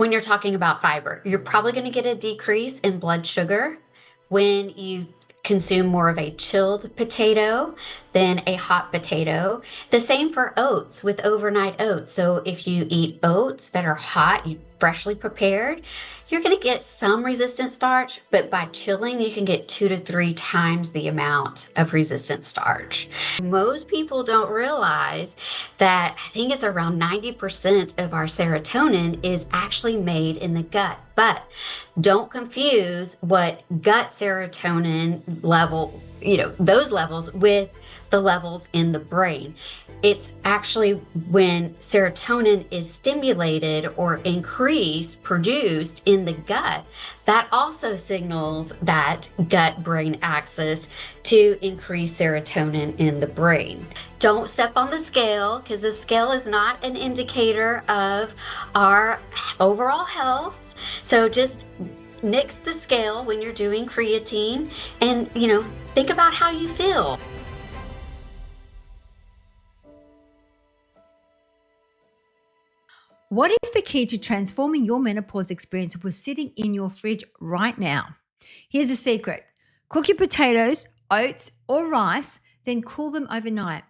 when you're talking about fiber. You're probably going to get a decrease in blood sugar when you consume more of a chilled potato than a hot potato. The same for oats with overnight oats. So if you eat oats that are hot, freshly prepared, you're going to get some resistant starch, but by chilling, you can get 2 to 3 times the amount of resistant starch. Most people don't realize that I think it's around 90% of our serotonin is actually made in the gut. But don't confuse what gut serotonin level, those levels with the levels in the brain. It's actually when serotonin is stimulated or increased, produced in the gut, that also signals that gut-brain axis to increase serotonin in the brain. Don't step on the scale because the scale is not an indicator of our overall health. So just nix the scale when you're doing creatine and, think about how you feel. What if the key to transforming your menopause experience was sitting in your fridge right now? Here's a secret. Cook your potatoes, oats, or rice, then cool them overnight.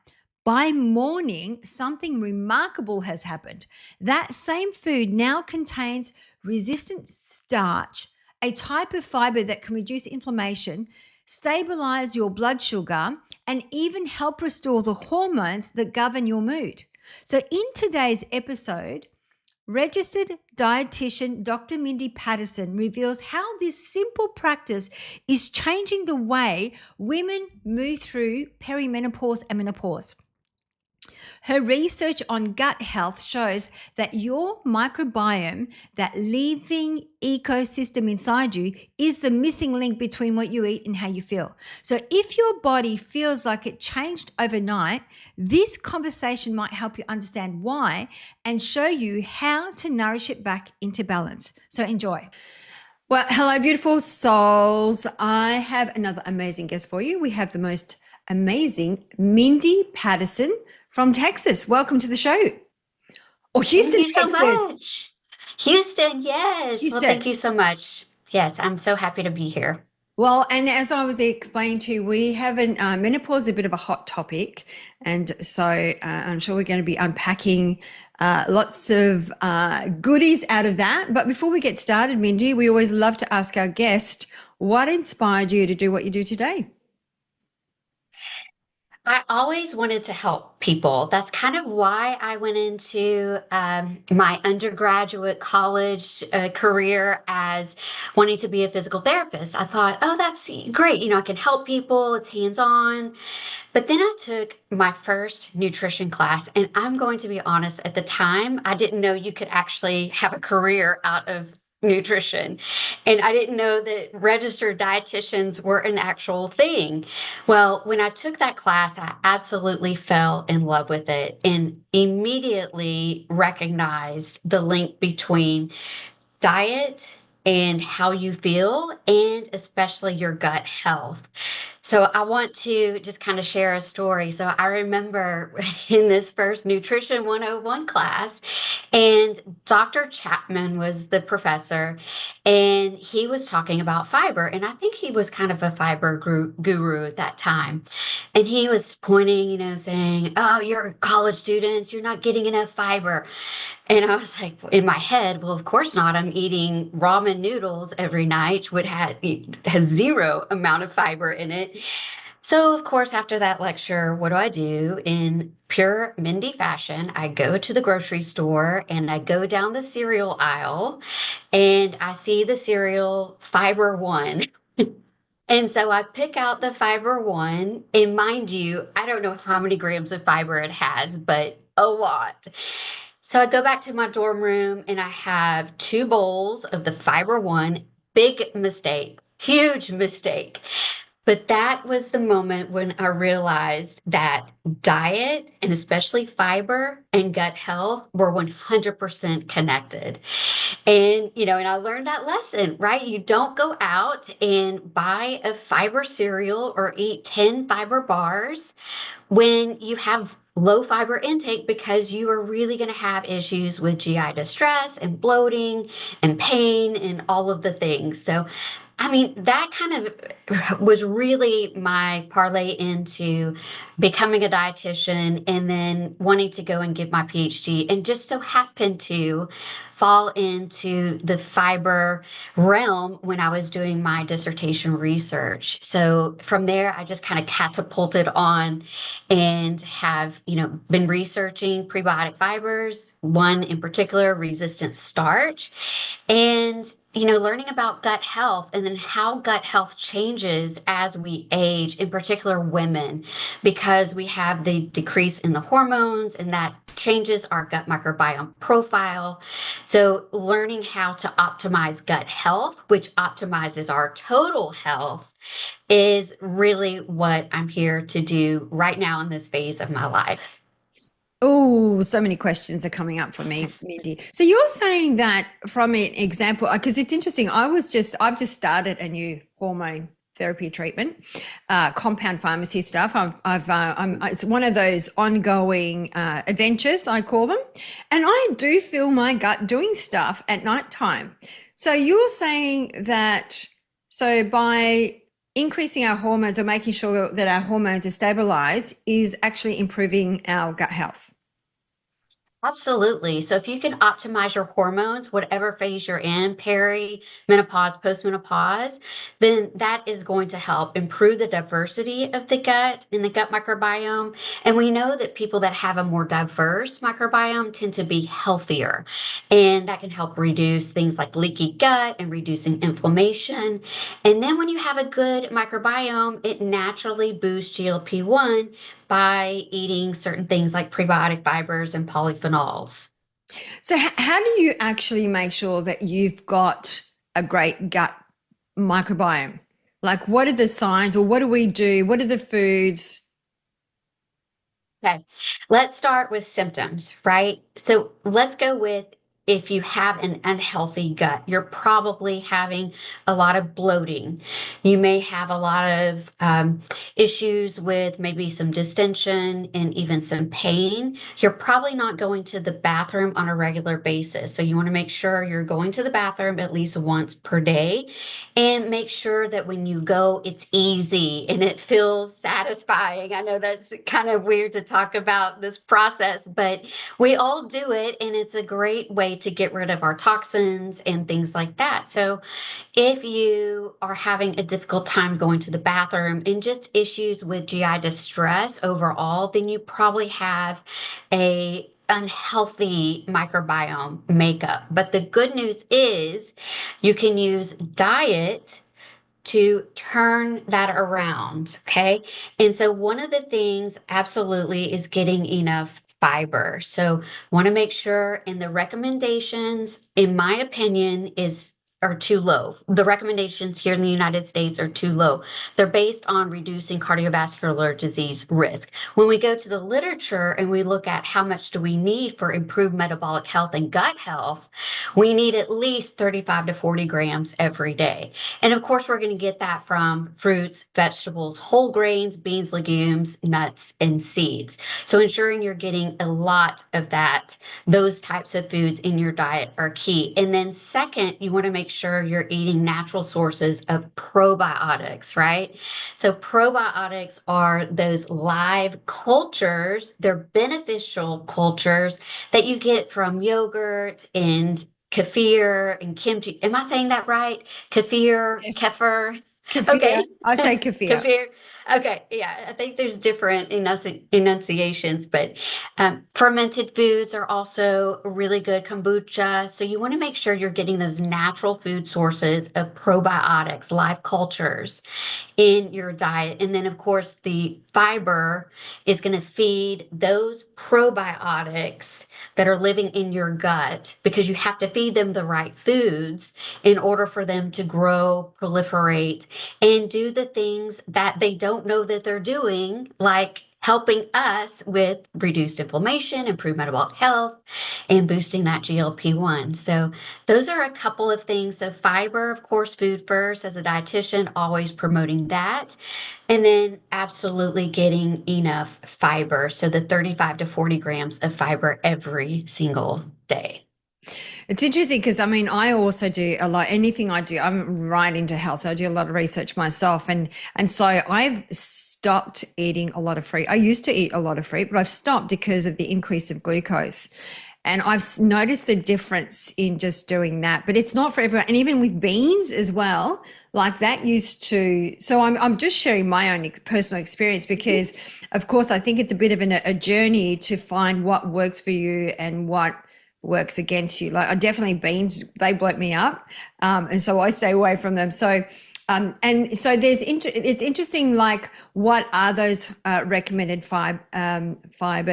By morning, something remarkable has happened. That same food now contains resistant starch, a type of fiber that can reduce inflammation, stabilize your blood sugar, and even help restore the hormones that govern your mood. So, in today's episode, registered dietitian Dr. Mindy Patterson reveals how this simple practice is changing the way women move through perimenopause and menopause. Her research on gut health shows that your microbiome, that living ecosystem inside you, is the missing link between what you eat and how you feel. So if your body feels like it changed overnight, this conversation might help you understand why and show you how to nourish it back into balance. So enjoy. Well, hello, beautiful souls. I have another amazing guest for you. We have the most amazing Mindy Patterson from Texas. Welcome to the show. Or Houston, Thank you so Texas. much. Houston, yes. Well, Houston. thank you so much. Yes, I'm so happy to be here. Well, and as I was explaining to you, we have menopause is a bit of a hot topic. And so I'm sure we're going to be unpacking lots of goodies out of that. But before we get started, Mindy, we always love to ask our guest, what inspired you to do what you do today? I always wanted to help people. That's kind of why I went into my undergraduate college career as wanting to be a physical therapist. I thought, oh, that's great. I can help people. It's hands-on. But then I took my first nutrition class, and I'm going to be honest, at the time, I didn't know you could actually have a career out of nutrition. And I didn't know that registered dietitians were an actual thing. Well, when I took that class, I absolutely fell in love with it and immediately recognized the link between diet and how you feel, and especially your gut health. So I want to just kind of share a story. So I remember in this first Nutrition 101 class, and Dr. Chapman was the professor, and he was talking about fiber. And I think he was kind of a fiber guru at that time. And he was pointing, saying, oh, you're college students, you're not getting enough fiber. And I was like, in my head, well, of course not. I'm eating ramen noodles every night, which has zero amount of fiber in it. So, of course, after that lecture, what do? In pure Mindy fashion, I go to the grocery store and I go down the cereal aisle and I see the cereal Fibre One. And so I pick out the Fibre One, and mind you, I don't know how many grams of fiber it has, but a lot. So I go back to my dorm room and I have 2 bowls of the Fibre One. Big mistake, huge mistake. But that was the moment when I realized that diet and especially fiber and gut health were 100% connected. And I learned that lesson, right? You don't go out and buy a fiber cereal or eat 10 fiber bars when you have low fiber intake because you are really going to have issues with GI distress and bloating and pain and all of the things. So, I mean, that kind of was really my parlay into becoming a dietitian and then wanting to go and get my PhD, and just so happened to fall into the fiber realm when I was doing my dissertation research. So from there, I just kind of catapulted on and have, been researching prebiotic fibers, one in particular, resistant starch, and learning about gut health and then how gut health changes as we age, in particular women, because we have the decrease in the hormones and that changes our gut microbiome profile. So, learning how to optimize gut health, which optimizes our total health, is really what I'm here to do right now in this phase of my life. Oh, so many questions are coming up for me, Mindy. So you're saying that from an example, because it's interesting. I've just started a new hormone therapy treatment, compound pharmacy stuff. It's one of those ongoing adventures, I call them, and I do feel my gut doing stuff at nighttime. So you're saying that, so by increasing our hormones or making sure that our hormones are stabilized is actually improving our gut health. Absolutely. So if you can optimize your hormones, whatever phase you're in, menopause, postmenopause, then that is going to help improve the diversity of the gut and the gut microbiome. And we know that people that have a more diverse microbiome tend to be healthier. And that can help reduce things like leaky gut and reducing inflammation. And then when you have a good microbiome, it naturally boosts GLP-1 by eating certain things like prebiotic fibers and polyphenols. So, how do you actually make sure that you've got a great gut microbiome? Like, what are the signs, or what do we do? What are the foods? Okay, let's start with symptoms, right? So let's go with, if you have an unhealthy gut, you're probably having a lot of bloating. You may have a lot of issues with maybe some distension and even some pain. You're probably not going to the bathroom on a regular basis. So you want to make sure you're going to the bathroom at least once per day, and make sure that when you go, it's easy and it feels satisfying. I know that's kind of weird to talk about this process, but we all do it, and it's a great way to get rid of our toxins and things like that. So, if you are having a difficult time going to the bathroom and just issues with GI distress overall, then you probably have a unhealthy microbiome makeup. But the good news is you can use diet to turn that around. Okay. And so one of the things absolutely is getting enough fiber. So want to make sure, and the recommendations, in my opinion, are too low. The recommendations here in the United States are too low. They're based on reducing cardiovascular disease risk. When we go to the literature and we look at how much do we need for improved metabolic health and gut health, we need at least 35 to 40 grams every day. And of course, we're going to get that from fruits, vegetables, whole grains, beans, legumes, nuts, and seeds. So ensuring you're getting a lot of that, those types of foods in your diet are key. And then second, you want to make sure you're eating natural sources of probiotics, right? So probiotics are those live cultures. They're beneficial cultures that you get from yogurt and kefir and kimchi. Am I saying that right? Yes. Kefir. Kefir. Okay. I say kefir. Kefir. Okay. Yeah. I think there's different enunciations, but fermented foods are also really good. Kombucha. So you want to make sure you're getting those natural food sources of probiotics, live cultures in your diet. And then, of course, the fiber is going to feed those probiotics that are living in your gut, because you have to feed them the right foods in order for them to grow, proliferate, and do the things that they don't know that they're doing, like helping us with reduced inflammation, improved metabolic health, and boosting that GLP-1. So those are a couple of things. So fiber, of course, food first. As a dietitian, always promoting that. And then absolutely getting enough fiber. So the 35 to 40 grams of fiber every single day. It's interesting because I mean, I also do a lot. Anything I do, I'm right into health. I do a lot of research myself, and so I've stopped eating a lot of fruit. I used to eat a lot of fruit, but I've stopped because of the increase of glucose. And I've noticed the difference in just doing that, but it's not for everyone. And even with beans as well, like that used to. So I'm just sharing my own personal experience because, of course, I think it's a bit of a journey to find what works for you and what works against you. Like I definitely beans, they bloat me up. And so I stay away from them. So, and so it's interesting, like what are those recommended fiber?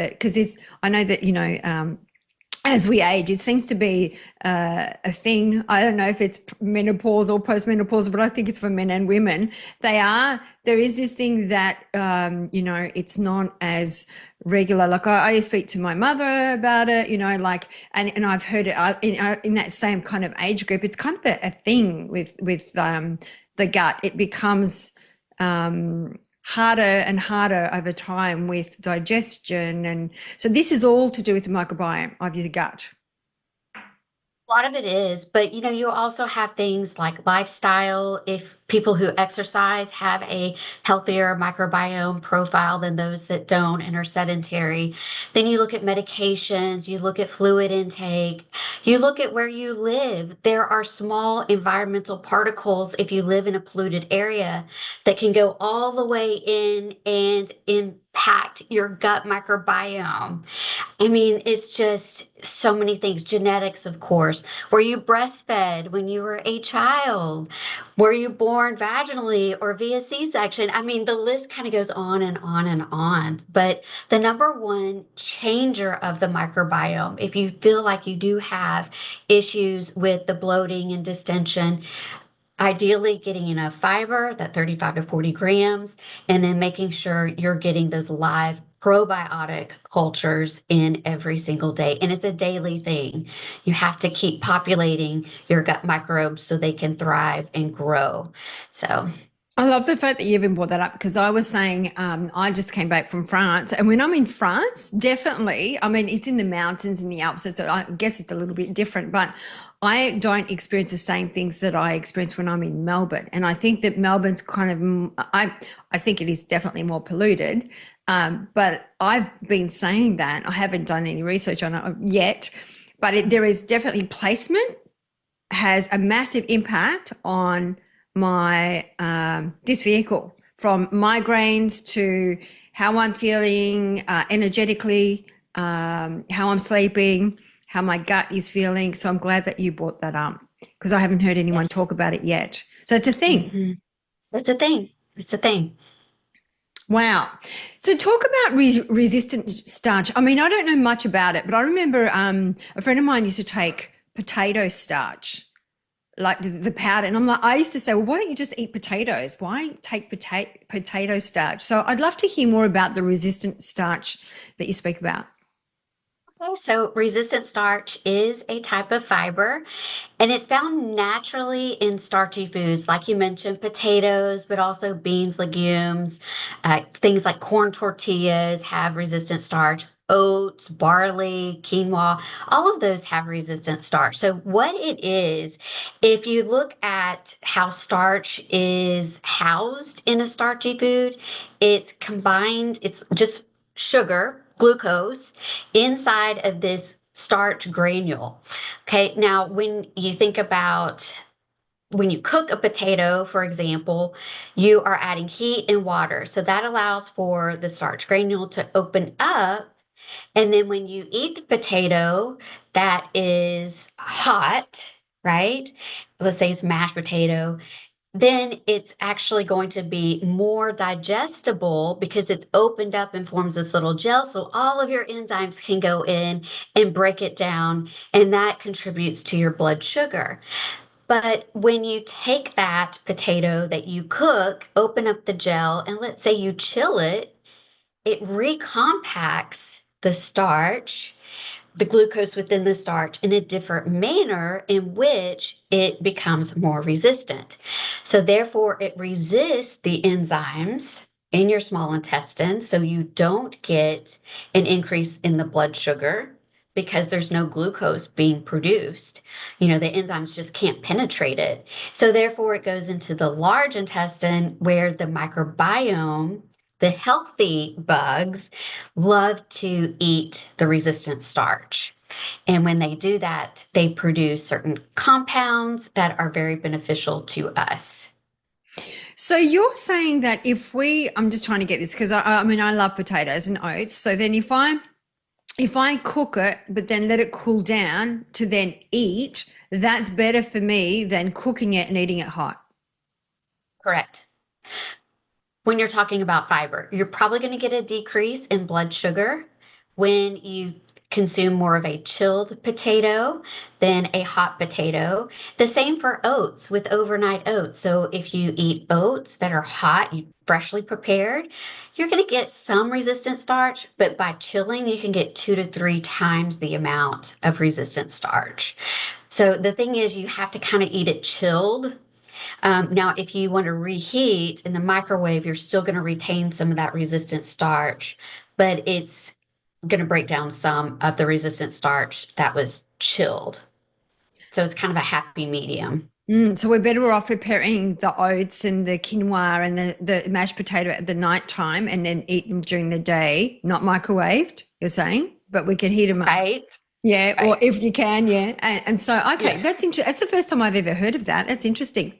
Because I know that, as we age, it seems to be a thing. I don't know if it's menopause or postmenopause, but I think it's for men and women. There is this thing that, it's not as regular. Like I speak to my mother about it, like, and I've heard it in that same kind of age group. It's kind of a thing with the gut. It becomes, harder and harder over time with digestion. And so this is all to do with the microbiome of your gut. A lot of it is, but you also have things like lifestyle. If people who exercise have a healthier microbiome profile than those that don't and are sedentary, then you look at medications, you look at fluid intake, you look at where you live. There are small environmental particles if you live in a polluted area that can go all the way in and impact your gut microbiome. I mean, it's just so many things. Genetics, of course. Were you breastfed when you were a child? Were you born vaginally or via C-section? I mean, the list kind of goes on and on and on. But the number one changer of the microbiome, if you feel like you do have issues with the bloating and distension, ideally getting enough fiber, that 35 to 40 grams, and then making sure you're getting those live probiotic cultures in every single day. And it's a daily thing. You have to keep populating your gut microbes so they can thrive and grow. So I love the fact that you even brought that up because I was saying I just came back from France, and when I'm in France, definitely, I mean, it's in the mountains in the Alps, so I guess it's a little bit different, but I don't experience the same things that I experience when I'm in Melbourne. And I think that Melbourne's kind of, I think it is definitely more polluted, but I've been saying that. I haven't done any research on it yet, but there is definitely placement has a massive impact on my this vehicle, from migraines to how I'm feeling energetically, how I'm sleeping, how my gut is feeling. So I'm glad that you brought that up because I haven't heard anyone talk yes. about it yet. So it's a thing. It's a thing. It's a thing. Wow. So talk about resistant starch. I mean, I don't know much about it, but I remember a friend of mine used to take potato starch, like the powder. And I'm like, I used to say, well, why don't you just eat potatoes? Why take potato starch? So I'd love to hear more about the resistant starch that you speak about. Okay, so resistant starch is a type of fiber, and it's found naturally in starchy foods, like you mentioned, potatoes, but also beans, legumes, things like corn tortillas have resistant starch. Oats, barley, quinoa, all of those have resistant starch. So, what it is, if you look at how starch is housed in a starchy food, it's combined, it's just sugar, glucose, inside of this starch granule. Okay, now when you think about when you cook a potato, for example, you are adding heat and water. So that allows for the starch granule to open up. And then when you eat the potato that is hot, right? Let's say it's mashed potato, then it's actually going to be more digestible because it's opened up and forms this little gel. So all of your enzymes can go in and break it down, and that contributes to your blood sugar. But when you take that potato that you cook, open up the gel, and let's say you chill it, it recompacts the starch, the glucose within the starch, in a different manner in which it becomes more resistant. So therefore, it resists the enzymes in your small intestine, so you don't get an increase in the blood sugar because there's no glucose being produced. The enzymes just can't penetrate it. So therefore, it goes into the large intestine where the microbiome, the healthy bugs, love to eat the resistant starch. And when they do that, they produce certain compounds that are very beneficial to us. So you're saying that I'm just trying to get this because I mean, I love potatoes and oats. So then if I cook it, but then let it cool down to then eat, that's better for me than cooking it and eating it hot. Correct. When you're talking about fiber, you're probably going to get a decrease in blood sugar when you consume more of a chilled potato than a hot potato. The same for oats with overnight oats. So if you eat oats that are hot, freshly prepared, you're going to get some resistant starch, but by chilling, you can get 2 to 3 times the amount of resistant starch. So the thing is, you have to kind of eat it chilled. Now, if you want to reheat in the microwave, you're still going to retain some of that resistant starch, but it's going to break down some of the resistant starch that was chilled. So it's kind of a happy medium. So we're better off preparing the oats and the quinoa and the mashed potato at the night time and then eat them during the day, not microwaved, you're saying, but we can heat them up. Right? Yeah, or Right. if you can, yeah. And so, okay, Yeah. that's interesting. That's the first time I've ever heard of that. That's interesting.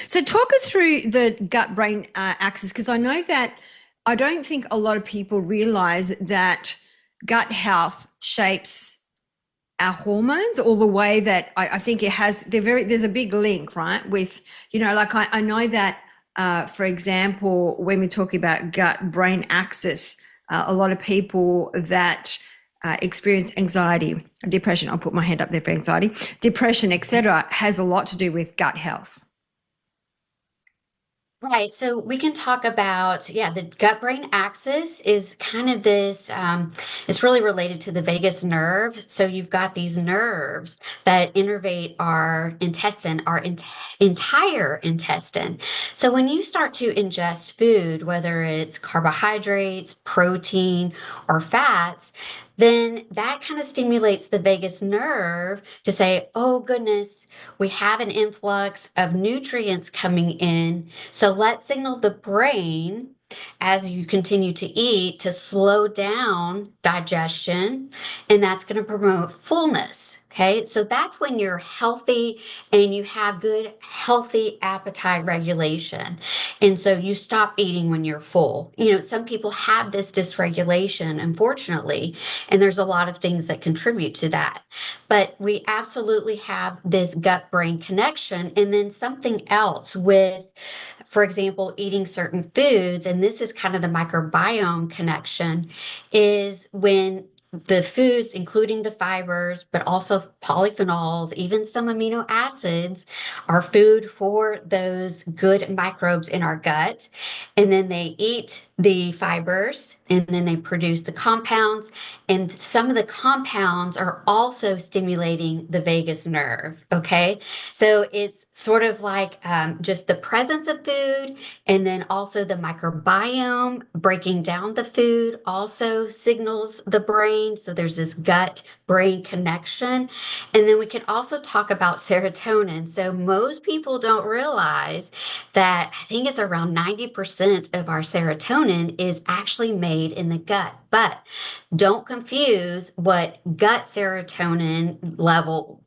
So, talk us through the gut brain axis because I know that I don't think a lot of people realize that gut health shapes our hormones or the way that I think it has. There's a big link, right? With, like I know that, for example, when we're talking about gut brain axis, a lot of people that experience anxiety, depression, I'll put my hand up there for anxiety, depression, etc., has a lot to do with gut health. Right. So we can talk about, yeah, the gut brain axis is kind of this, it's really related to the vagus nerve. So you've got these nerves that innervate our intestine, our entire intestine. So when you start to ingest food, whether it's carbohydrates, protein, or fats, then that kind of stimulates the vagus nerve to say, oh goodness, we have an influx of nutrients coming in. So let's signal the brain as you continue to eat to slow down digestion, and that's going to promote fullness. Okay, so that's when you're healthy and you have good, healthy appetite regulation. And so you stop eating when you're full. Some people have this dysregulation, unfortunately, and there's a lot of things that contribute to that. But we absolutely have this gut brain connection. And then something else with, for example, eating certain foods, and this is kind of the microbiome connection, is when the foods, including the fibers, but also polyphenols, even some amino acids, are food for those good microbes in our gut. And then they eat the fibers and then they produce the compounds. And some of the compounds are also stimulating the vagus nerve. Okay. So it's sort of like just the presence of food and then also the microbiome breaking down the food also signals the brain. So there's this gut brain connection. And then we can also talk about serotonin. So most people don't realize that I think it's around 90% of our serotonin is actually made in the gut. But don't confuse what gut serotonin level,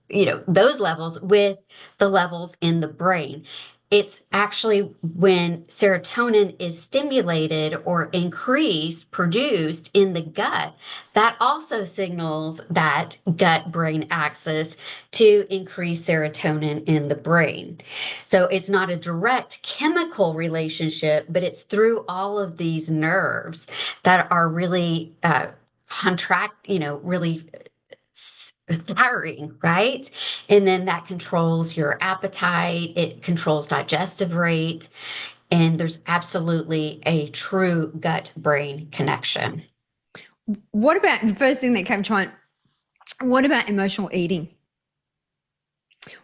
those levels with the levels in the brain. It's actually when serotonin is stimulated or increased, produced in the gut, that also signals that gut brain axis to increase serotonin in the brain. So it's not a direct chemical relationship, but it's through all of these nerves that are really really firing, right? And then that controls your appetite, it controls digestive rate, And there's absolutely a true gut-brain connection. What about the first thing that came to mind? What about emotional eating?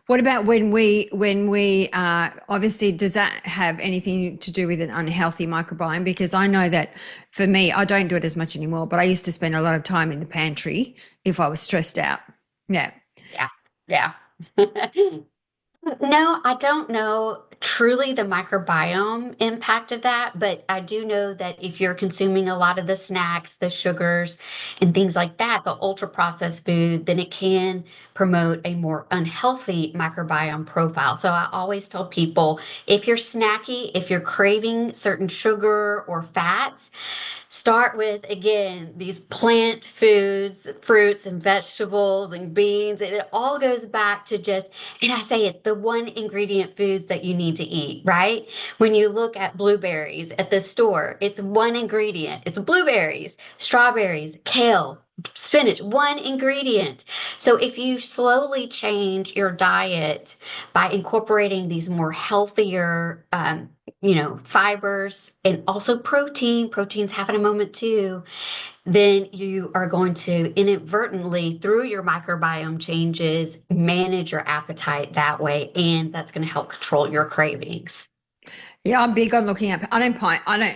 What about when we obviously, does that have anything to do with an unhealthy microbiome? Because I know that for me, I don't do it as much anymore, but I used to spend a lot of time in the pantry if I was stressed out. Yeah. Yeah, yeah. No, I don't know truly the microbiome impact of that, but I do know that if you're consuming a lot of the snacks, the sugars, and things like that, the ultra processed food, then it can promote a more unhealthy microbiome profile. So I always tell people if you're snacky, if you're craving certain sugar or fats, start with, again, these plant foods, fruits and vegetables and beans. And it all goes back to just, and I say it's the one ingredient foods that you need to eat, right? When you look at blueberries at the store, it's one ingredient. It's blueberries, strawberries, kale, spinach, one ingredient. So if you slowly change your diet by incorporating these more healthier, fibers and also protein's having a moment too, then you are going to inadvertently, through your microbiome changes, manage your appetite that way. And that's going to help control your cravings. Yeah, I'm big on looking at. I don't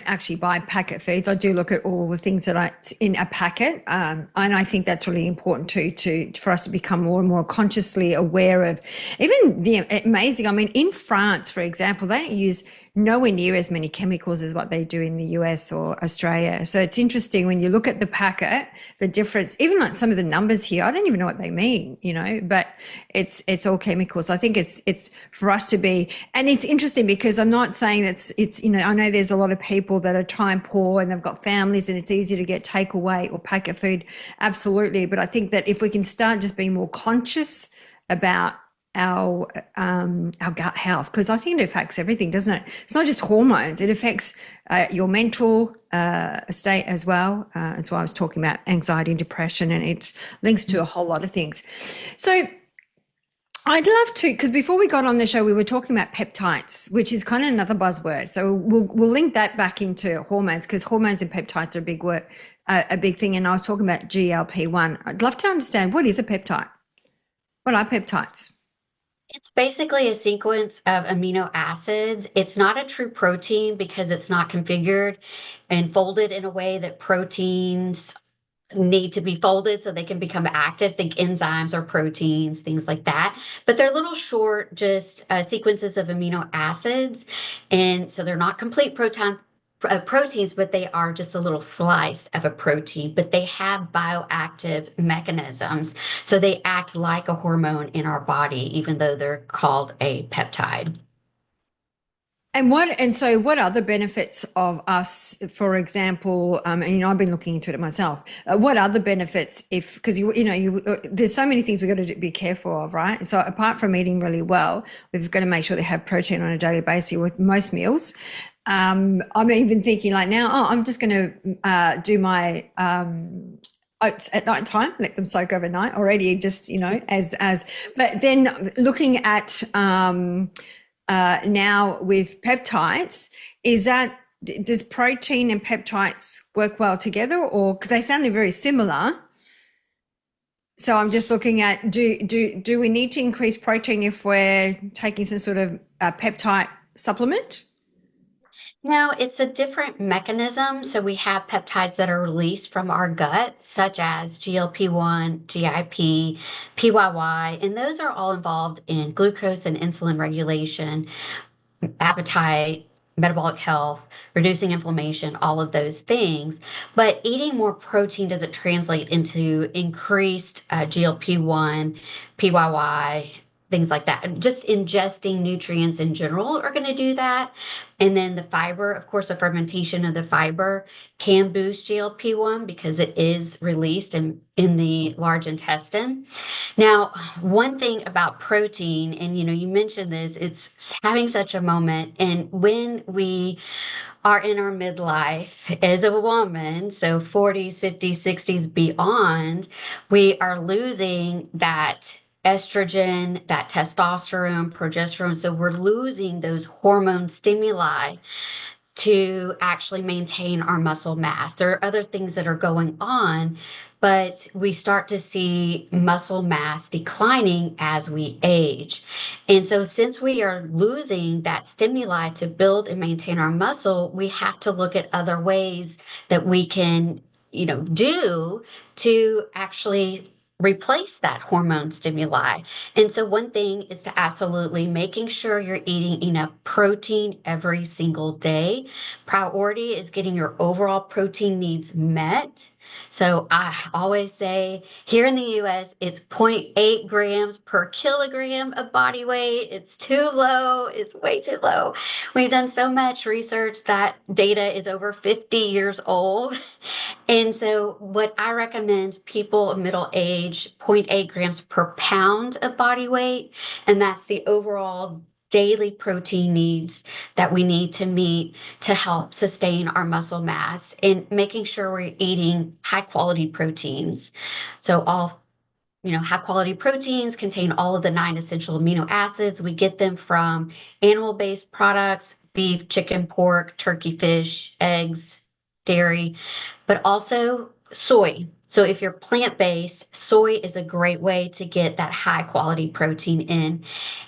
actually buy packet foods. I do look at all the things that are in a packet, and I think that's really important too. For us to become more and more consciously aware of even the amazing. I mean, in France, for example, they don't use nowhere near as many chemicals as what they do in the US or Australia. So it's interesting when you look at the packet, the difference. Even like some of the numbers here, I don't even know what they mean, but it's all chemicals. I think it's for us to be, and it's interesting because I'm not saying it's I know there's a lot of people that are time poor and they've got families and it's easy to get takeaway or packet food, absolutely. But I think that if we can start just being more conscious about our gut health, because I think it affects everything, doesn't it? It's not just hormones; it affects your mental state as well. That's why I was talking about anxiety and depression, and it links to a whole lot of things. So I'd love to, because before we got on the show, we were talking about peptides, which is kind of another buzzword. So we'll link that back into hormones, because hormones and peptides are a big thing. And I was talking about GLP-1. I'd love to understand, what is a peptide? What are peptides? It's basically a sequence of amino acids. It's not a true protein because it's not configured and folded in a way that proteins need to be folded so they can become active. Think enzymes or proteins, things like that. But they're little short, just sequences of amino acids. And so they're not complete proteins, but they are just a little slice of a protein. But they have bioactive mechanisms. So they act like a hormone in our body, even though they're called a peptide. And so what other benefits of us, for example, and I've been looking into it myself. What other benefits because there's so many things we've got to be careful of, right? So apart from eating really well, we've got to make sure they have protein on a daily basis with most meals. I'm even thinking like now, I'm just going to do my oats at night time, let them soak overnight already, just, but then looking at, now with peptides, does protein and peptides work well together, or because they sound very similar? So I'm just looking at, do we need to increase protein if we're taking some sort of peptide supplement? No, it's a different mechanism. So we have peptides that are released from our gut, such as GLP-1, GIP, PYY, and those are all involved in glucose and insulin regulation, appetite, metabolic health, reducing inflammation, all of those things. But eating more protein doesn't translate into increased GLP-1, PYY, things like that. Just ingesting nutrients in general are going to do that. And then the fiber, of course, the fermentation of the fiber can boost GLP-1 because it is released in the large intestine. Now, one thing about protein, and you mentioned this, it's having such a moment. And when we are in our midlife as a woman, so 40s, 50s, 60s, beyond, we are losing that estrogen, that testosterone, progesterone. So we're losing those hormone stimuli to actually maintain our muscle mass. There are other things that are going on, but we start to see muscle mass declining as we age. And so, since we are losing that stimuli to build and maintain our muscle, we have to look at other ways that we can, do to actually replace that hormone stimuli. And so one thing is to absolutely making sure you're eating enough protein every single day. Priority is getting your overall protein needs met. So I always say here in the US, it's zero point 0.8 grams per kilogram of body weight. It's too low. It's way too low. We've done so much research that data is over 50 years old. And so, what I recommend people of middle age, zero point 0.8 grams per pound of body weight, and that's the overall daily protein needs that we need to meet to help sustain our muscle mass and making sure we're eating high quality proteins. So, all high quality proteins contain all of the 9 essential amino acids. We get them from animal based products, beef, chicken, pork, turkey, fish, eggs, dairy, but also soy. So if you're plant based, soy is a great way to get that high quality protein in.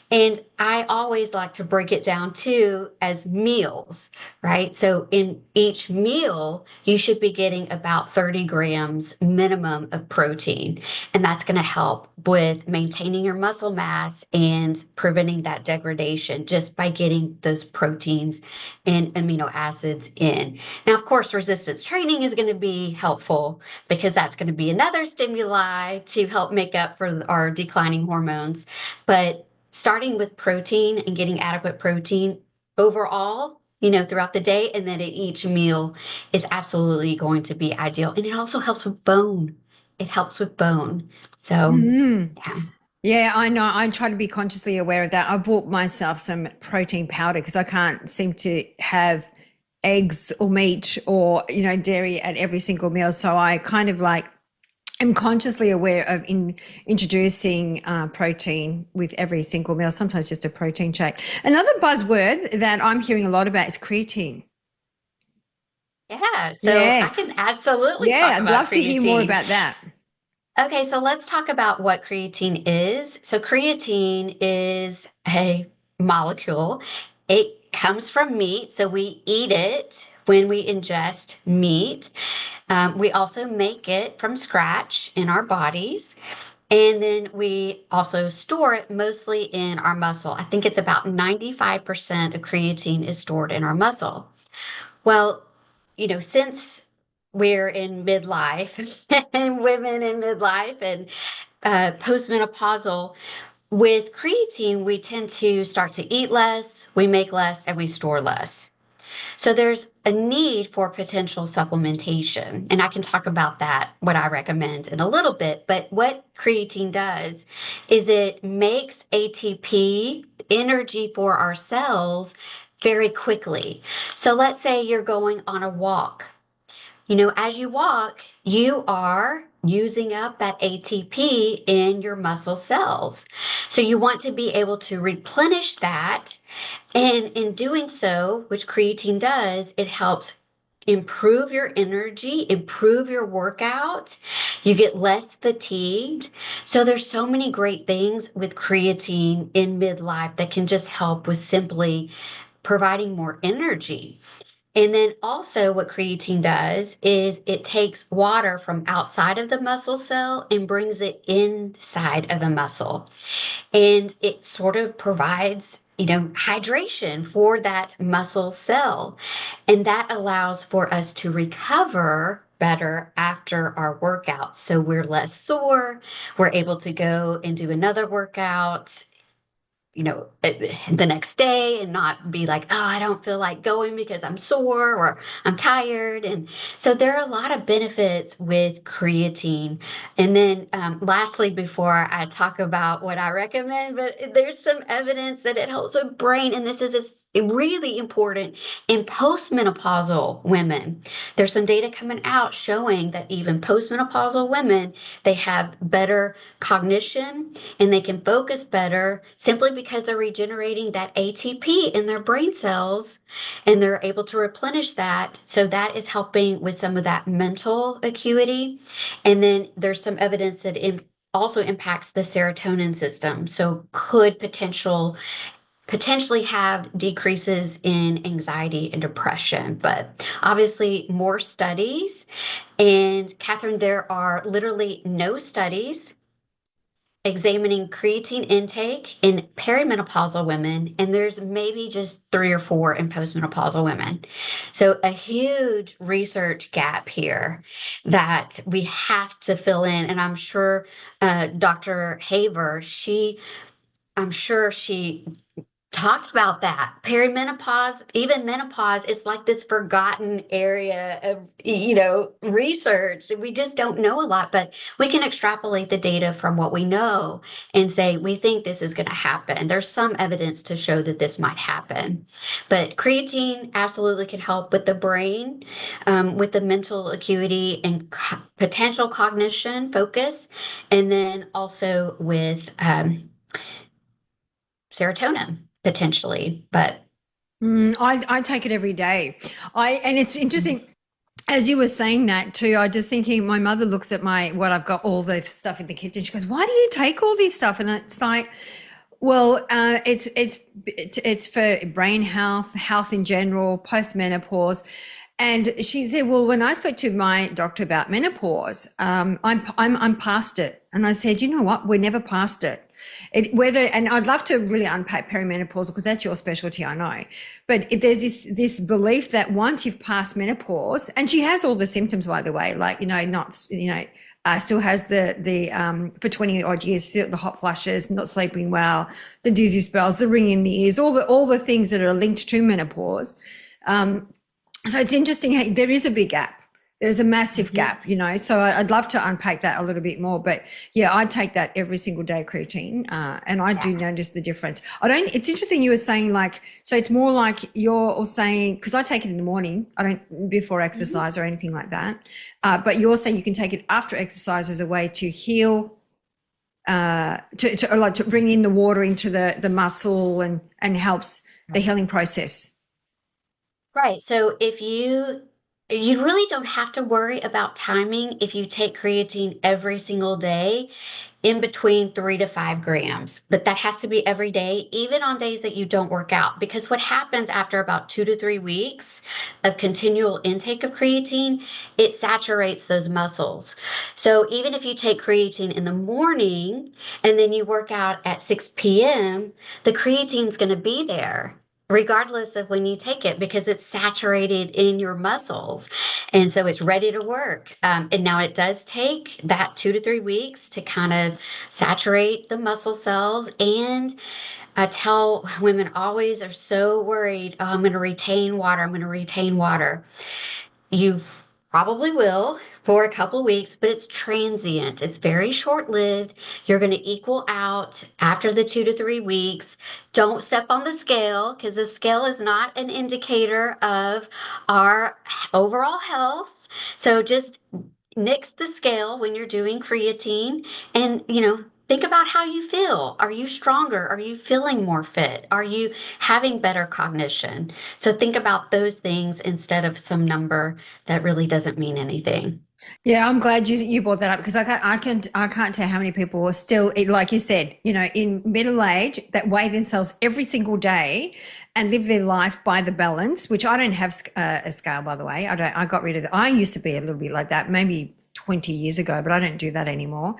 And I always like to break it down too as meals, right? So in each meal, you should be getting about 30 grams minimum of protein. And that's going to help with maintaining your muscle mass and preventing that degradation just by getting those proteins and amino acids in. Now, of course, resistance training is going to be helpful because that's going to be another stimuli to help make up for our declining hormones. But starting with protein and getting adequate protein overall, throughout the day and then at each meal is absolutely going to be ideal. And it also helps with bone. It helps with bone. So, Mm. yeah. Yeah, I know. I try to be consciously aware of that. I bought myself some protein powder because I can't seem to have eggs or meat or, dairy at every single meal. So I kind of like am consciously aware of introducing protein with every single meal, sometimes just a protein shake. Another buzzword that I'm hearing a lot about is creatine. Yeah. So I can Yes. absolutely Yeah, talk I'd about love to hear more creatine. about that. Okay, so let's talk about what creatine is. So, creatine is a molecule. It comes from meat, so we eat it when we ingest meat. We also make it from scratch in our bodies. And then we also store it mostly in our muscle. I think it's about 95% of creatine is stored in our muscle. Well, since we're in midlife and women in midlife and postmenopausal, with creatine, we tend to start to eat less, we make less, and we store less. So there's a need for potential supplementation. And I can talk about that, what I recommend in a little bit. But what creatine does is it makes ATP, energy for our cells, very quickly. So let's say you're going on a walk. As you walk, you are using up that ATP in your muscle cells. So you want to be able to replenish that. And in doing so, which creatine does, it helps improve your energy, improve your workout. You get less fatigued. So there's so many great things with creatine in midlife that can just help with simply providing more energy. And then also, what creatine does is it takes water from outside of the muscle cell and brings it inside of the muscle. And it sort of provides, hydration for that muscle cell. And that allows for us to recover better after our workout. So we're less sore, we're able to go and do another workout the next day and not be like, oh, I don't feel like going because I'm sore or I'm tired. And so there are a lot of benefits with creatine. And then lastly, before I talk about what I recommend, but there's some evidence that it helps with brain. And this is really important in postmenopausal women. There's some data coming out showing that even postmenopausal women, they have better cognition and they can focus better simply because they're regenerating that ATP in their brain cells and they're able to replenish that. So that is helping with some of that mental acuity. And then there's some evidence that it also impacts the serotonin system. So could potentially have decreases in anxiety and depression, but obviously more studies. And Catherine, there are literally no studies examining creatine intake in perimenopausal women, and there's maybe just 3 or 4 in postmenopausal women. So a huge research gap here that we have to fill in. And I'm sure Dr. Haver, I'm sure she talked about that. Perimenopause, even menopause, it's like this forgotten area of, research. We just don't know a lot, but we can extrapolate the data from what we know and say, we think this is going to happen. There's some evidence to show that this might happen. But creatine absolutely can help with the brain, with the mental acuity and potential cognition, focus, and then also with serotonin potentially, but I take it every day. And it's interesting as you were saying that too. I just thinking my mother looks at what I've got, all the stuff in the kitchen. She goes, "Why do you take all this stuff?" And it's like, well, it's for brain health in general, postmenopause. And she said, "Well, when I spoke to my doctor about menopause, I'm past it." And I said, "You know what? We're never past it. And I'd love to really unpack perimenopause because that's your specialty, I know. But there's this belief that once you've passed menopause, and she has all the symptoms, by the way, like still has the for 20 odd years, still the hot flushes, not sleeping well, the dizzy spells, the ring in the ears, all the things that are linked to menopause." So it's interesting. Hey, there is a big gap. There's a massive gap, so I'd love to unpack that a little bit more. But yeah, I take that every single day, creatine, and I do notice the difference. It's interesting you were saying so it's more like you're saying, because I take it in the morning, I don't before exercise or anything like that. But you're saying you can take it after exercise as a way to heal, to bring in the water into the muscle and helps the healing process. right. So if you really don't have to worry about timing if you take creatine every single day in between 3 to 5 grams, but that has to be every day, even on days that you don't work out. Because what happens after about 2 to 3 weeks of continual intake of creatine, it saturates those muscles. So even if you take creatine in the morning and then you work out at 6 p.m., the creatine is going to be there regardless of when you take it because it's saturated in your muscles. And so it's ready to work. And now it does take that 2 to 3 weeks to kind of saturate the muscle cells. And I tell women always are so worried, oh, I'm going to retain water. I'm going to retain water. You probably will for a couple of weeks, but it's transient. It's very short lived. You're going to equal out after the 2 to 3 weeks. Don't step on the scale because the scale is not an indicator of our overall health. So just nix the scale when you're doing creatine and, think about how you feel. Are you stronger? Are you feeling more fit? Are you having better cognition? So think about those things instead of some number that really doesn't mean anything. Yeah, I'm glad you brought that up because I can't tell how many people are still, like you said, in middle age that weigh themselves every single day and live their life by the balance, which I don't have a scale, by the way. I got rid of it. I used to be a little bit like that maybe 20 years ago, but I don't do that anymore.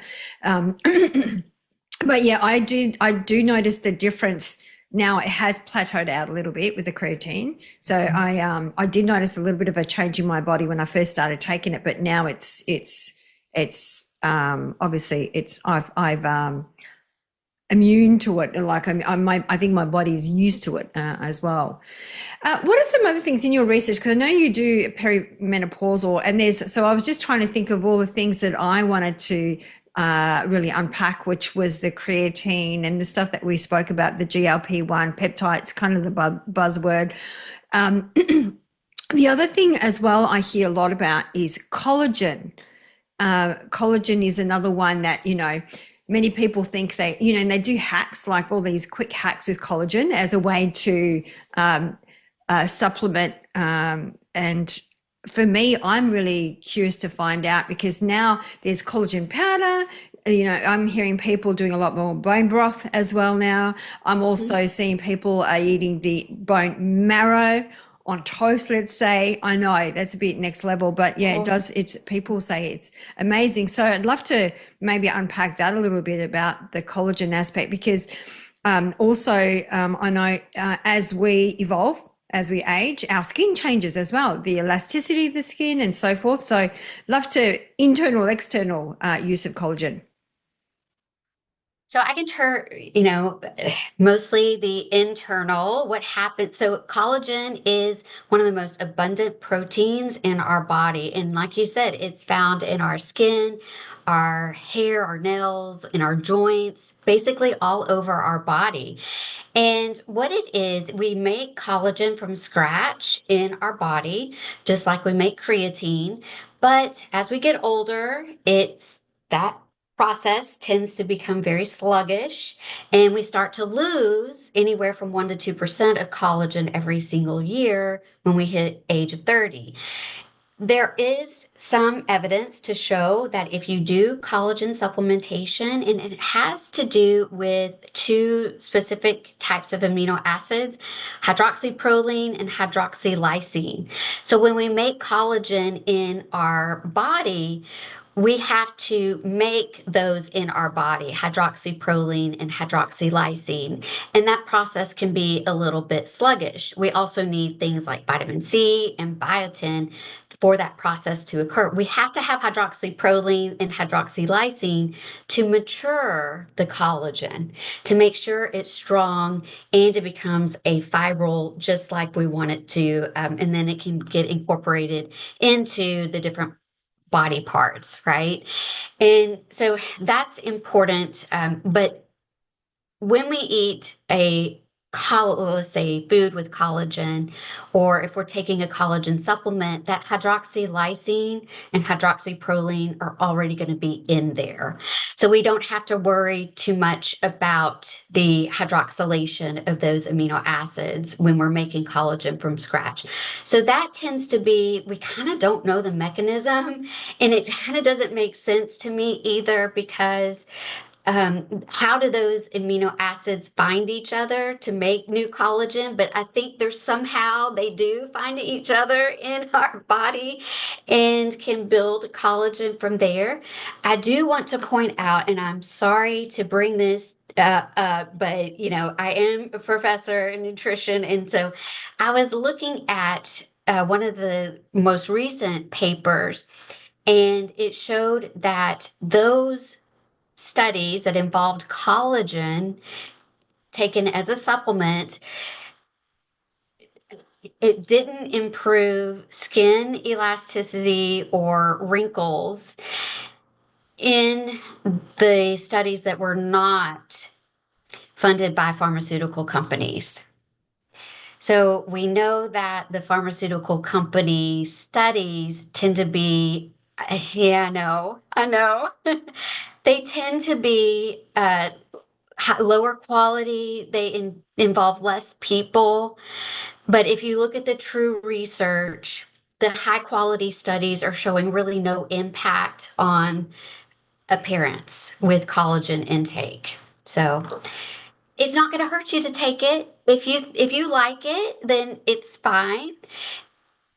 But yeah, I do notice the difference. Now it has plateaued out a little bit with the creatine. So I did notice a little bit of a change in my body when I first started taking it, but now it's obviously I've immune to it. Like I think my body's used to it as well. What are some other things in your research? Because I know you do perimenopausal, and there's, so I was just trying to think of all the things that I wanted to really unpack, which was the creatine and the stuff that we spoke about, the GLP-1, peptides, kind of the buzzword. Um, the other thing as well I hear a lot about is collagen. Collagen is another one that, many people think and they do hacks, like all these quick hacks with collagen as a way to supplement. And for me, I'm really curious to find out, because now there's collagen powder. I'm hearing people doing a lot more bone broth as well now. I'm also seeing people are eating the bone marrow on toast, let's say. I know that's a bit next level, but yeah, it does. People say it's amazing. So I'd love to maybe unpack that a little bit about the collagen aspect, because I know as we evolve, as we age, our skin changes as well, the elasticity of the skin and so forth. So love to internal, external use of collagen. So I can turn, mostly the internal, what happens. So collagen is one of the most abundant proteins in our body. And like you said, it's found in our skin, our hair, our nails, in our joints, basically all over our body. And what it is, we make collagen from scratch in our body, just like we make creatine. But as we get older, that process tends to become very sluggish, and we start to lose anywhere from 1 to 2% of collagen every single year when we hit age of 30. There is some evidence to show that if you do collagen supplementation, and it has to do with two specific types of amino acids, hydroxyproline and hydroxylysine. So when we make collagen in our body, we have to make those in our body, hydroxyproline and hydroxylysine. And that process can be a little bit sluggish. We also need things like vitamin C and biotin for that process to occur. We have to have hydroxyproline and hydroxylysine to mature the collagen, to make sure it's strong and it becomes a fibril just like we want it to. And then it can get incorporated into the different body parts, right? And so that's important. But when we eat let's say food with collagen, or if we're taking a collagen supplement, that hydroxylysine and hydroxyproline are already going to be in there. So we don't have to worry too much about the hydroxylation of those amino acids when we're making collagen from scratch. So that tends to be, we kind of don't know the mechanism, and it kind of doesn't make sense to me either, because how do those amino acids find each other to make new collagen? But I think there's somehow they do find each other in our body and can build collagen from there. I do want to point out, and I'm sorry to bring this but I am a professor in nutrition, and so I was looking at one of the most recent papers, and it showed that those studies that involved collagen taken as a supplement, it didn't improve skin elasticity or wrinkles in the studies that were not funded by pharmaceutical companies. So we know that the pharmaceutical company studies tend to be, yeah, I know. They tend to be lower quality. They involve less people. But if you look at the true research, the high quality studies are showing really no impact on appearance with collagen intake. So it's not going to hurt you to take it. If you like it, then it's fine.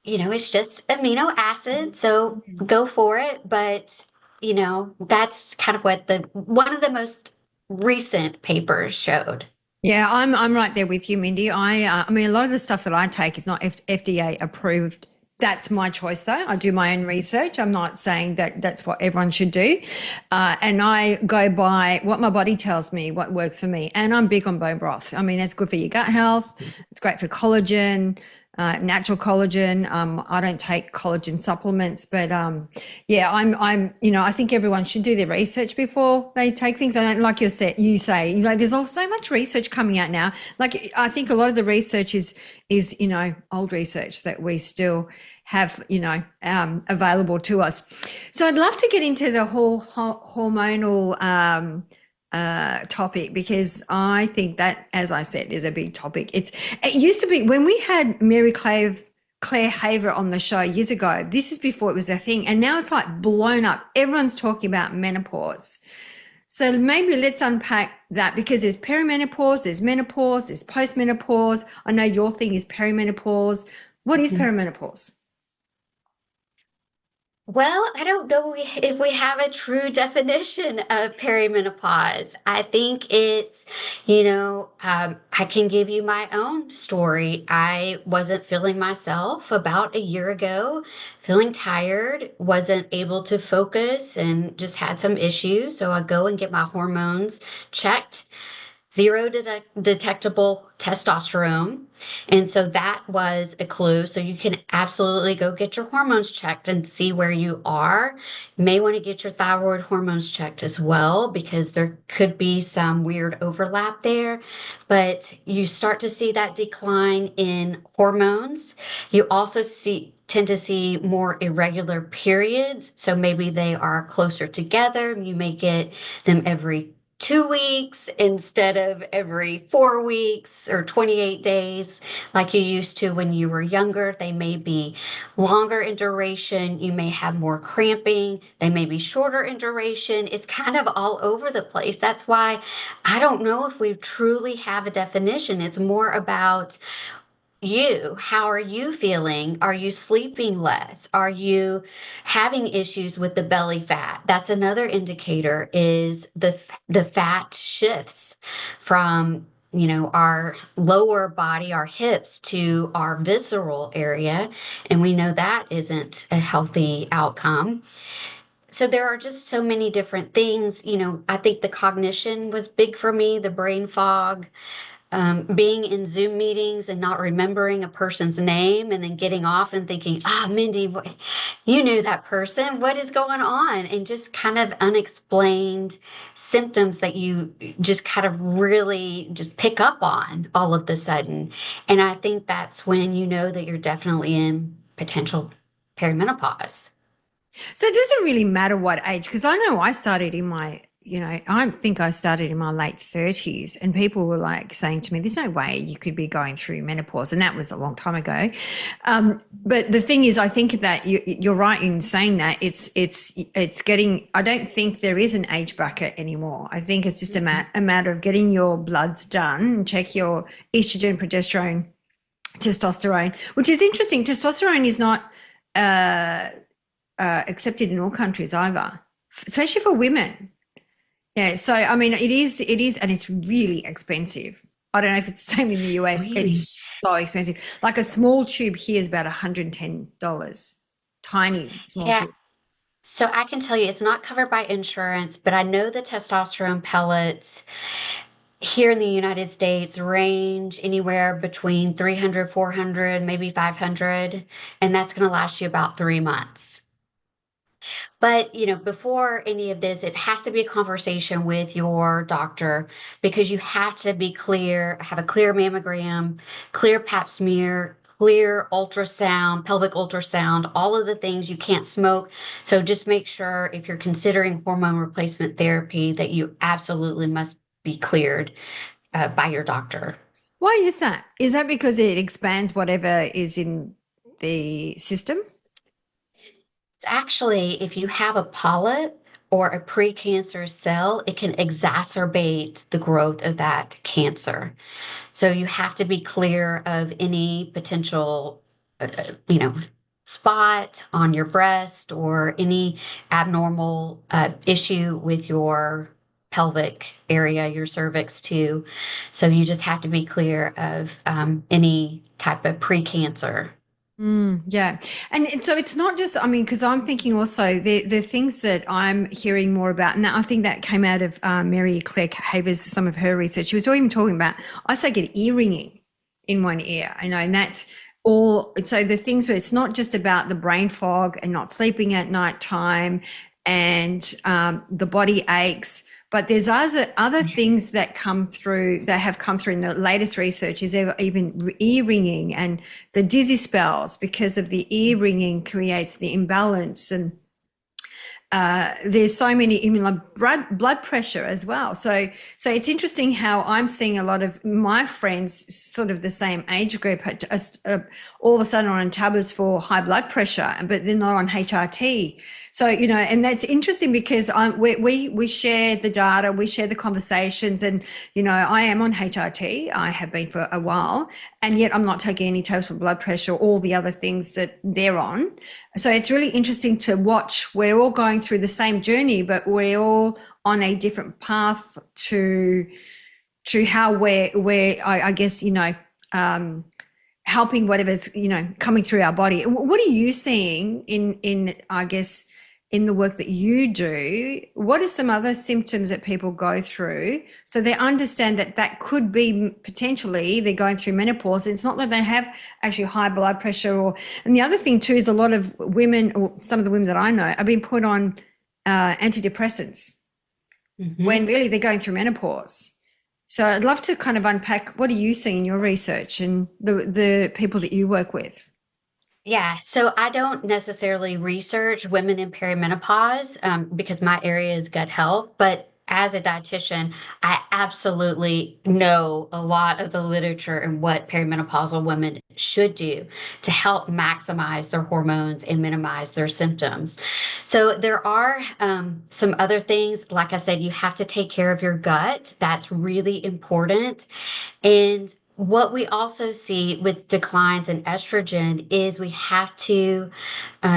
It's just amino acid, so go for it. But that's kind of what one of the most recent papers showed. Yeah, I'm right there with you, Mindy. I mean, a lot of the stuff that I take is not FDA approved That's my choice, though. I do my own research. I'm not saying that that's what everyone should do. And I go by what my body tells me, what works for me. And I'm big on bone broth. I mean, it's good for your gut health. It's great for collagen, natural collagen. I don't take collagen supplements, but yeah, I think everyone should do their research before they take things. And like you say, there's also so much research coming out now. Like, I think a lot of the research is old research that we still have available to us. So I'd love to get into the whole hormonal topic, because I think that, as I said, is a big topic. It used to be when we had Claire Haver on the show years ago. This is before it was a thing, and now it's like blown up. Everyone's talking about menopause. So maybe let's unpack that, because there's perimenopause, there's menopause, there's postmenopause. I know your thing is perimenopause. What is perimenopause? Well, I don't know if we have a true definition of perimenopause. I think I can give you my own story. I wasn't feeling myself about a year ago, feeling tired, wasn't able to focus, and just had some issues. So I go and get my hormones checked. Zero detectable testosterone. And so that was a clue. So you can absolutely go get your hormones checked and see where you are. You may want to get your thyroid hormones checked as well, because there could be some weird overlap there. But you start to see that decline in hormones. You also tend to see more irregular periods. So maybe they are closer together. You may get them every 2 weeks instead of every 4 weeks or 28 days like you used to when you were younger. They may be longer in duration. You may have more cramping. They may be shorter in duration. It's kind of all over the place. That's why I don't know if we truly have a definition. It's more about you. How are you feeling? Are you sleeping less? Are you having issues with the belly fat? That's another indicator, is the fat shifts from our lower body, our hips, to our visceral area, and we know that isn't a healthy outcome. So there are just so many different things. I think the cognition was big for me, the brain fog, being in Zoom meetings and not remembering a person's name, and then getting off and thinking, Mindy, you knew that person. What is going on? And just kind of unexplained symptoms that you just kind of really just pick up on all of the sudden. And I think that's when you know that you're definitely in potential perimenopause. So it doesn't really matter what age, because I know I started in I think I started in my late 30s, and people were like saying to me, there's no way you could be going through menopause. And that was a long time ago. But the thing is, I think that you're right in saying that it's getting, I don't think there is an age bracket anymore. I think it's just a matter of getting your bloods done and check your estrogen, progesterone, testosterone, which is interesting. Testosterone is not accepted in all countries either, especially for women. Yeah, so I mean, it is, and it's really expensive. I don't know if it's the same in the US. Really? It's so expensive. Like a small tube here is about $110. Tiny small Yeah. tube. So I can tell you it's not covered by insurance, but I know the testosterone pellets here in the United States range anywhere between 300, 400, maybe 500, and that's going to last you about 3 months. But, before any of this, it has to be a conversation with your doctor, because you have to be clear, have a clear mammogram, clear pap smear, clear ultrasound, pelvic ultrasound, all of the things. You can't smoke. So just make sure, if you're considering hormone replacement therapy, that you absolutely must be cleared by your doctor. Why is that? Is that because it expands whatever is in the system? It's actually, if you have a polyp or a precancerous cell, it can exacerbate the growth of that cancer. So you have to be clear of any potential, you know, spot on your breast or any abnormal issue with your pelvic area, your cervix too. So you just have to be clear of any type of precancer. Yeah. And so it's not just, I mean, because I'm thinking also the things that I'm hearing more about, and I think that came out of Mary Claire Havers, some of her research. She was even talking about, I also get ear ringing in one ear, you know, and that's all. So the things where it's not just about the brain fog and not sleeping at night time and the body aches, but there's other things that come through, that have come through in the latest research, is even ear ringing and the dizzy spells, because of the ear ringing creates the imbalance. And there's so many, even like blood pressure as well. So it's interesting how I'm seeing a lot of my friends, sort of the same age group, all of a sudden on tablets for high blood pressure, but they're not on HRT. So, you know, and that's interesting because we share the data, we share the conversations, and, you know, I am on HRT. I have been for a while, and yet I'm not taking any tablets for blood pressure, all the other things that they're on. So it's really interesting to watch. We're all going through the same journey, but we're all on a different path to how I guess, you know, helping whatever's, you know, coming through our body. What are you seeing in I guess, in the work that you do? What are some other symptoms that people go through so they understand that that could be potentially they're going through menopause? It's not that they have actually high blood pressure. Or, and the other thing too is a lot of women, or some of the women that I know, are being put on antidepressants when really they're going through menopause. So I'd love to kind of unpack, what are you seeing in your research and the people that you work with? Yeah, so I don't necessarily research women in perimenopause because my area is gut health, but as a dietitian, I absolutely know a lot of the literature and what perimenopausal women should do to help maximize their hormones and minimize their symptoms. So there are some other things. Like I said, you have to take care of your gut. That's really important. And what we also see with declines in estrogen is we have to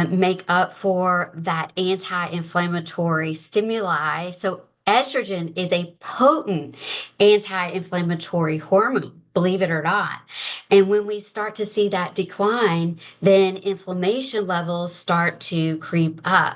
make up for that anti-inflammatory stimuli. So estrogen is a potent anti-inflammatory hormone, believe it or not. And when we start to see that decline, then inflammation levels start to creep up.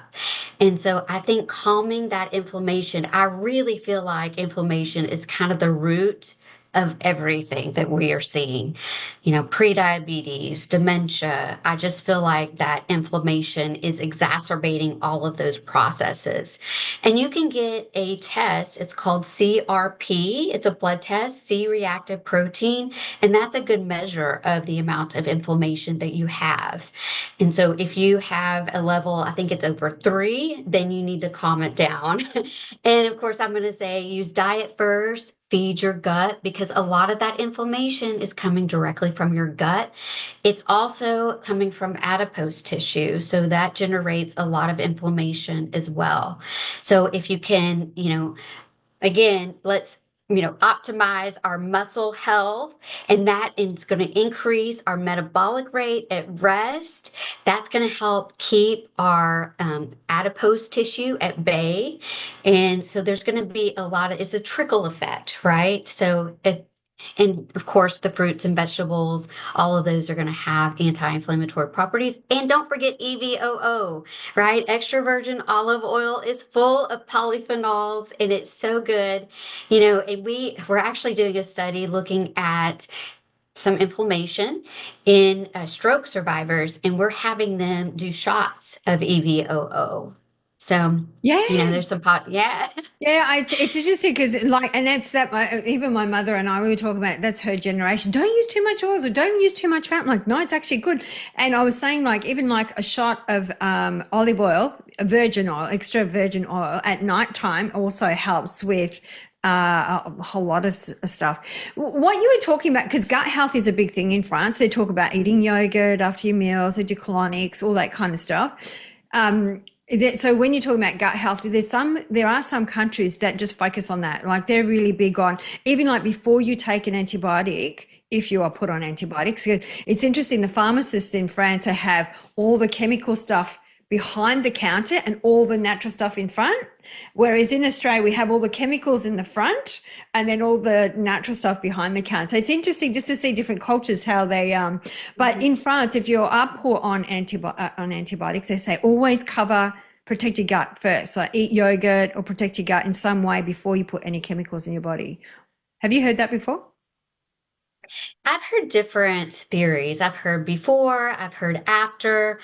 And so I think calming that inflammation, I really feel like inflammation is kind of the root of everything that we are seeing, you know, prediabetes, dementia. I just feel like that inflammation is exacerbating all of those processes. And you can get a test, it's called CRP, it's a blood test, C reactive protein, and that's a good measure of the amount of inflammation that you have. And so if you have a level, I think it's over 3, then you need to calm it down. And of course, I'm going to say use diet first, feed your gut, because a lot of that inflammation is coming directly from your gut. It's also coming from adipose tissue. So that generates a lot of inflammation as well. So if you can, you know, again, let's, you know, optimize our muscle health, and that is going to increase our metabolic rate at rest. That's going to help keep our adipose tissue at bay. And so there's going to be a lot of, it's a trickle effect, right? So and of course, the fruits and vegetables, all of those are going to have anti-inflammatory properties. And don't forget EVOO, right? Extra virgin olive oil is full of polyphenols, and it's so good. You know, and we're actually doing a study looking at some inflammation in stroke survivors, and we're having them do shots of EVOO. So, you know, Yeah. there's some yeah. Yeah, it's interesting because, like, and that's that. Even my mother and I, we were talking about, that's her generation. Don't use too much oils, or don't use too much fat. I'm like, no, it's actually good. And I was saying, like, even like a shot of olive oil, virgin oil, extra virgin oil at nighttime also helps with a whole lot of stuff. What you were talking about, because gut health is a big thing in France. They talk about eating yogurt after your meals, they do colonics, all that kind of stuff. So when you're talking about gut health, there are some countries that just focus on that. Like, they're really big on, even like before you take an antibiotic, if you are put on antibiotics. It's interesting, the pharmacists in France have all the chemical stuff behind the counter and all the natural stuff in front. Whereas in Australia, we have all the chemicals in the front and then all the natural stuff behind the counter. So it's interesting just to see different cultures, how they, but in France, if you're up or on antibiotics, they say always protect your gut first. Like eat yogurt or protect your gut in some way before you put any chemicals in your body. Have you heard that before? I've heard different theories. I've heard before, I've heard after.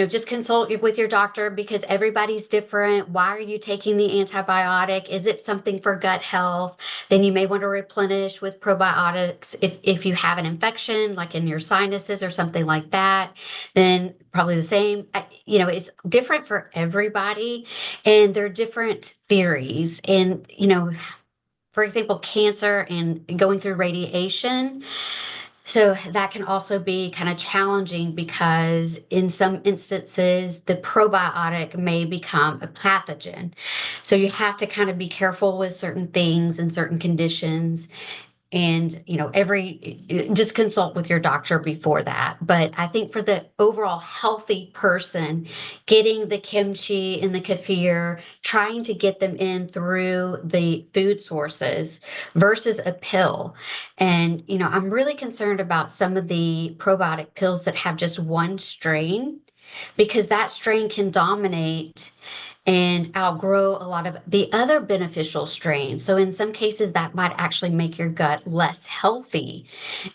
Just consult with your doctor because everybody's different. Why are you taking the antibiotic? Is it something for gut health? Then you may want to replenish with probiotics if you have an infection, like in your sinuses or something like that. Then probably the same. It's different for everybody, and there are different theories. And for example, cancer and going through radiation. So that can also be kind of challenging because in some instances, the probiotic may become a pathogen. So you have to kind of be careful with certain things and certain conditions and just consult with your doctor before that. But I think for the overall healthy person, getting the kimchi and the kefir, trying to get them in through the food sources versus a pill. And I'm really concerned about some of the probiotic pills that have just one strain because that strain can dominate and outgrow a lot of the other beneficial strains. So in some cases, that might actually make your gut less healthy.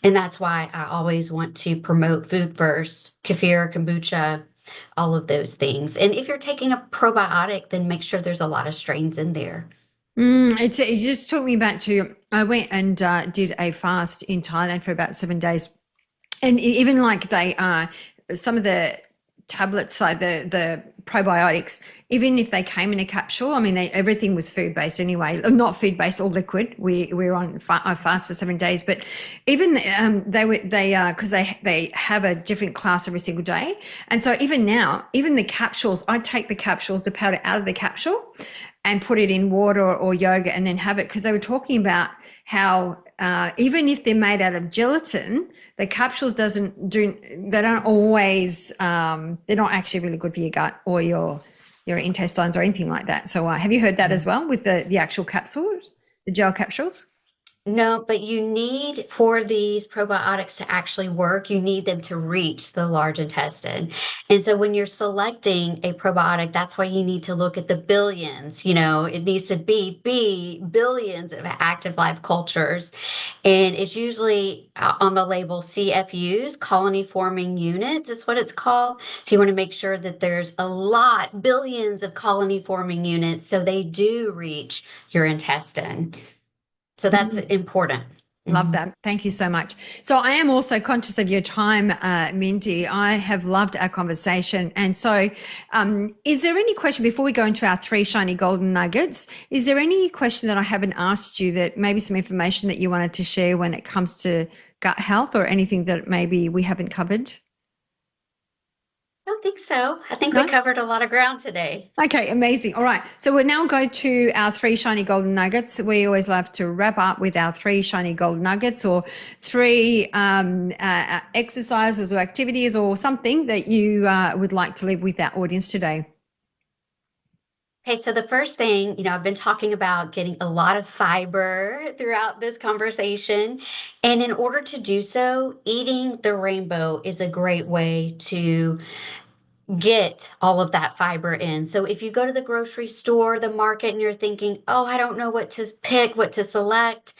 And that's why I always want to promote food first, kefir, kombucha, all of those things. And if you're taking a probiotic, then make sure there's a lot of strains in there. It just took me back to, I went and did a fast in Thailand for about 7 days. And even like some of the tablets, like the probiotics, even if they came in a capsule, I mean, everything was food based anyway, not food based or liquid. We were on a fast for 7 days, but even because they have a different class every single day, and so even now, even the capsules, I take the capsules, the powder out of the capsule, and put it in water or yogurt, and then have it because they were talking about how even if they're made out of gelatin, the capsules they don't always, they're not actually really good for your gut or your intestines or anything like that. So have you heard that as well with the actual capsules, the gel capsules? No, but you need for these probiotics to actually work, you need them to reach the large intestine. And so when you're selecting a probiotic, that's why you need to look at the billions. It needs to be billions of active life cultures. And it's usually on the label CFUs, colony forming units is what it's called. So you want to make sure that there's billions of colony forming units so they do reach your intestine. So that's important. Love Mhm. that. Thank you so much. So I am also conscious of your time, Mindy. I have loved our conversation. And so is there any question before we go into our 3 shiny golden nuggets? Is there any question that I haven't asked you, that maybe some information that you wanted to share when it comes to gut health, or anything that maybe we haven't covered? I don't think so. I think we No? covered a lot of ground today. Okay, amazing. All right. So we'll now go to our 3 shiny golden nuggets. We always love to wrap up with our 3 shiny golden nuggets, or 3 exercises or activities or something that you would like to leave with our audience today. Okay, so the first thing, I've been talking about getting a lot of fiber throughout this conversation. And in order to do so, eating the rainbow is a great way to get all of that fiber in. So if you go to the grocery store, the market, and you're thinking, oh, I don't know what to pick, what to select,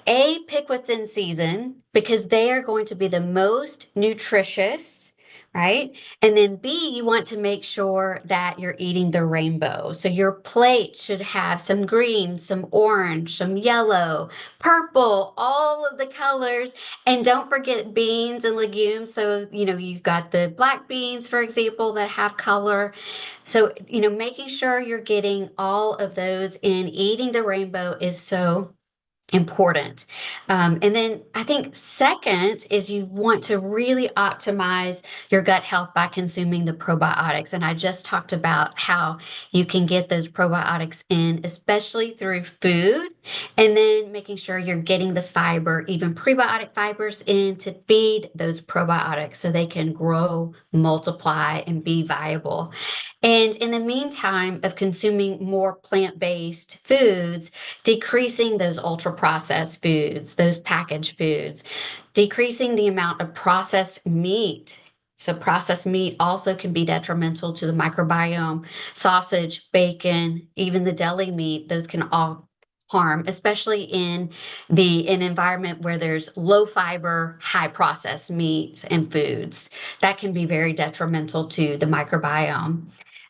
pick what's in season because they are going to be the most nutritious, right? And then B, you want to make sure that you're eating the rainbow. So your plate should have some green, some orange, some yellow, purple, all of the colors. And don't forget beans and legumes. So, you've got the black beans, for example, that have color. So, making sure you're getting all of those in. Eating the rainbow is so important. And then I think second is you want to really optimize your gut health by consuming the probiotics. And I just talked about how you can get those probiotics in, especially through food. And then making sure you're getting the fiber, even prebiotic fibers in to feed those probiotics so they can grow, multiply, and be viable. And in the meantime of consuming more plant-based foods, decreasing those ultra-processed foods, those packaged foods, decreasing the amount of processed meat. So processed meat also can be detrimental to the microbiome. Sausage, bacon, even the deli meat, those can all harm, especially in an environment where there's low fiber, high processed meats and foods. That can be very detrimental to the microbiome.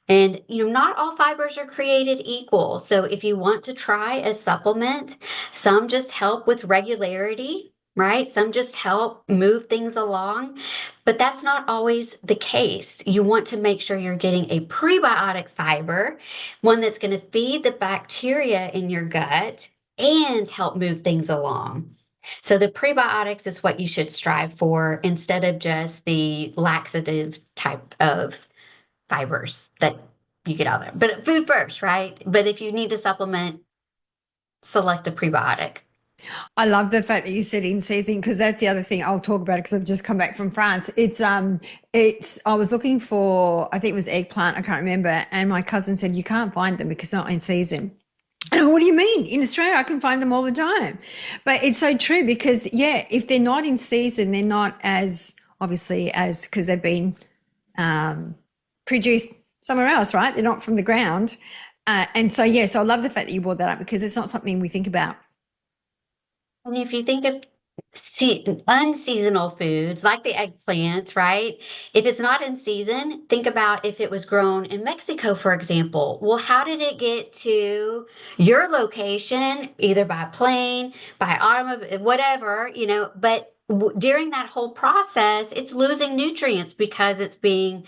And not all fibers are created equal. So if you want to try a supplement, some just help with regularity, right? Some just help move things along, but that's not always the case. You want to make sure you're getting a prebiotic fiber, one that's going to feed the bacteria in your gut and help move things along. So the prebiotics is what you should strive for instead of just the laxative type of fibers that you get out there. But food first, right? But if you need to supplement, select a prebiotic. I love the fact that you said in season because that's the other thing I'll talk about because I've just come back from France. It's I was looking for I think it was eggplant, I can't remember, and my cousin said you can't find them because they're not in season. And what do you mean? In Australia, I can find them all the time. But it's so true because if they're not in season, they're not as obviously as because they've been produced somewhere else, right? They're not from the ground. And so so I love the fact that you brought that up because it's not something we think about. And if you think of unseasonal foods like the eggplant, right? If it's not in season, think about if it was grown in Mexico, for example. Well, how did it get to your location, either by plane, by automobile, whatever, but during that whole process, it's losing nutrients because it's being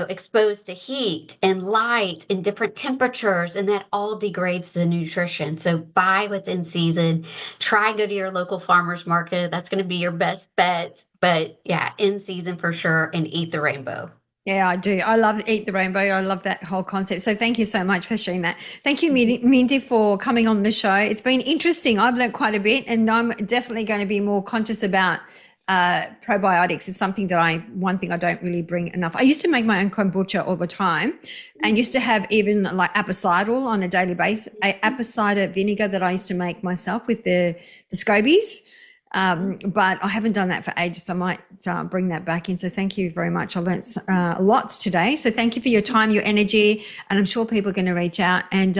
exposed to heat and light and different temperatures, and that all degrades the nutrition. So buy what's in season. Try go to your local farmers market. That's going to be your best bet. But yeah, in season for sure, and eat the rainbow. Yeah, I do. I love Eat the Rainbow. I love that whole concept. So thank you so much for sharing that. Thank you, Mindy, for coming on the show. It's been interesting. I've learned quite a bit, and I'm definitely going to be more conscious about probiotics. It's something that one thing I don't really bring enough. I used to make my own kombucha all the time and used to have even like apple cider on a daily basis, apple cider vinegar that I used to make myself with the scobies. But I haven't done that for ages, so I might bring that back in. So thank you very much. I learned lots today. So thank you for your time, your energy, and I'm sure people are going to reach out and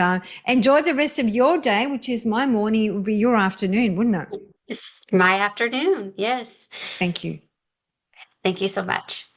enjoy the rest of your day, which is my morning. It would be your afternoon, wouldn't it? It's my afternoon. Yes. Thank you. Thank you so much.